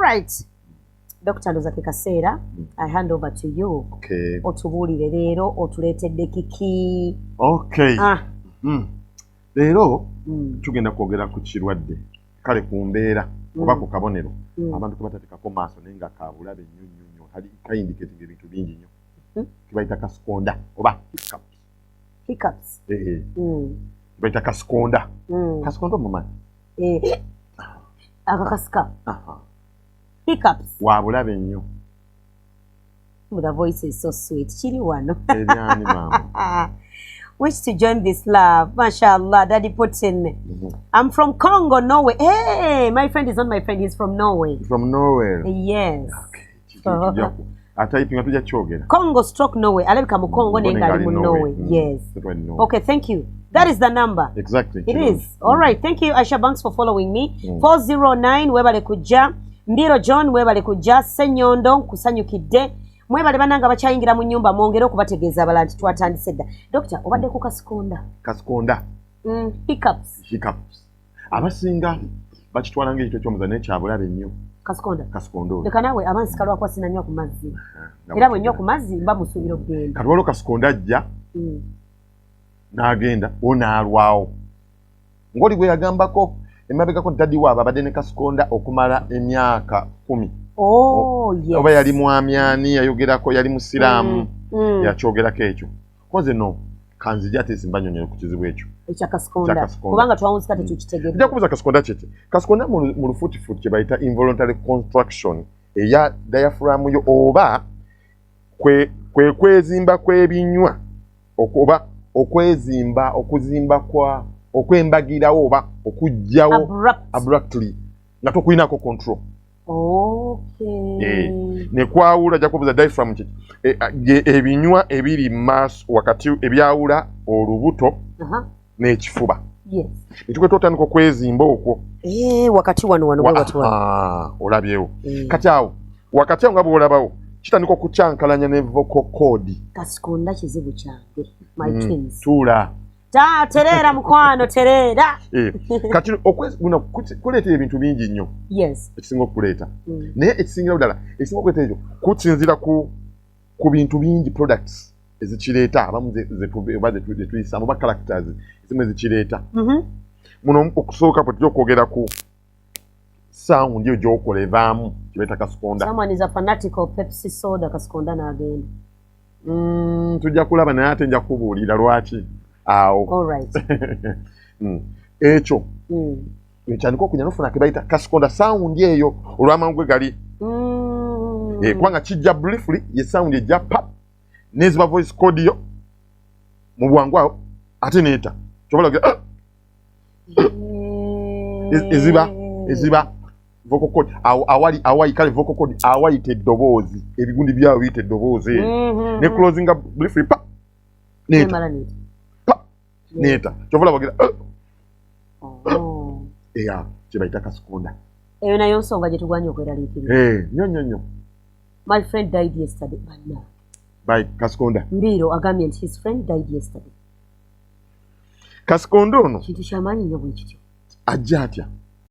right. Dr. Ndoza Kaseera, I hand over to you. Okay. Otubulire leero otuleetedde kiki. Okay. Leero tugenda kwogera ku kirwadde kale ku mbeera oba ku kabonero abantu ke batateekako maaso naye nga kaabulabe nnyo kali kayindiketinga ebintu bingi nnyo kibayita kasikonda oba hiccups. Hiccups. Kibayita kasikonda. Kasikonda omumanyi? Akakasika. Hiccups. Wabulabe nnyo. The voice is so sweet. Chiri wano. Ebyani mama. Wish to join this love. Mashallah, Daddy put in. I'm from Congo, Norway. Hey, my friend is not my friend. He's from Norway. From Norway? Yes. Okay. Congo stroke Norway. Alebika mu Congo nengali mu Norway. Yes. Okay, thank you. That is the number. Exactly. It is. All right. Thank you, Aisha Banks, for following me. 409 webale kujja. Mbiro John webale kujja. Senyondo kusanyukidde. Mwebale bananga bakyayingira mu nnyumba mwongere okubategeeza abalanti twatandise dda. Doctor, obadde ku kasikonda. Kasikonda. Hiccups. Hiccups. Abasinga bakitwala ng'ekito ky'omuzannyo kyabulabe nnyo. Kasikonda. Kasikonda. Leka naawe amansi kalwakwa sinanywa ku mazzi. Era bwe nnywa ku mazzi mba musuubira okugenda. Kati waliwo kasikonda ajja n'agenda onaalwawo. Ng'oli bwe yagambako emabegako dadi waaba abadde ne kasikonda okumala emyaka 10. Oh, yes. Oba yali mwamyani yayogerako yali musiraamu yakyogerako ekyo. Koze no kanzija ate simbanyonyera ku kizibu ekyo. Ekya kasikonda. Kubanga twawunzika tetukitegeera. Nja kubuuza kasikonda kyeki. Kasikonda mu lufuutifuuti kye bayita involuntary contraction eya diaphragm yo oba kwezimba kw'ebinywa oba okwezimba okuzimba kwa okwembagirawo oba okujjawo abruptly nga tokulinako control. Okay. Ne kwawula ja kubuza diaphragm kiki ebinywa ebiri maaso wakati ebyawula olubuto n'ekifuba. Yes. Etukweta otandika okwezimba okwo. Wakati wano bwe watwala. Olabyewo. Kati awo wakati awo nga bw'olabawo kitandika okucyankalanya ne vocal cord. Kasikonda kizibu kyange. My twins. Tuula. Terera mukwano terera. Kati kuleetera ebintu bingi nnyo. Yes. Ekisinga okuleeta. Naye ekisingira ddala ekisinga okuleeta ekyo kusinzira ku bintu bingi products ezikireeta abamu zetuyisaamu oba characters ezimu ezikireeta. Muno okusooka bwe tujja okwogera ku sound eyo gy'okola evaamu kibeeta kasikonda. Someone is a fanatic of Pepsi soda kasikonda n'agenda. Tujja kulaba naye ate nja kubuulira lwaki. All right. Ekyo ekyandika okunya nofuna kebayita kasikonda sound eyo olw'amangu gwe gali kubanga kijja briefly ye sound ejja pap neziba voice code yo mu bwangu awo ate neeta kyobalagera eziba vocal code awali kale vocal code awayita eddoboozi ebigundi byawo biyita eddoboozi ne closinga briefly pap neeta neta chovola bagira eya kibayita kasikonda eyo nayo nsonga gye tugwanye okweraliikirira. Nnyo. My friend died yesterday. By kasikonda. Mbiro agambye nti his friend died yesterday. Kasikonda ono kintu kyamaanyi nnyo bwe kityo. Ajja atya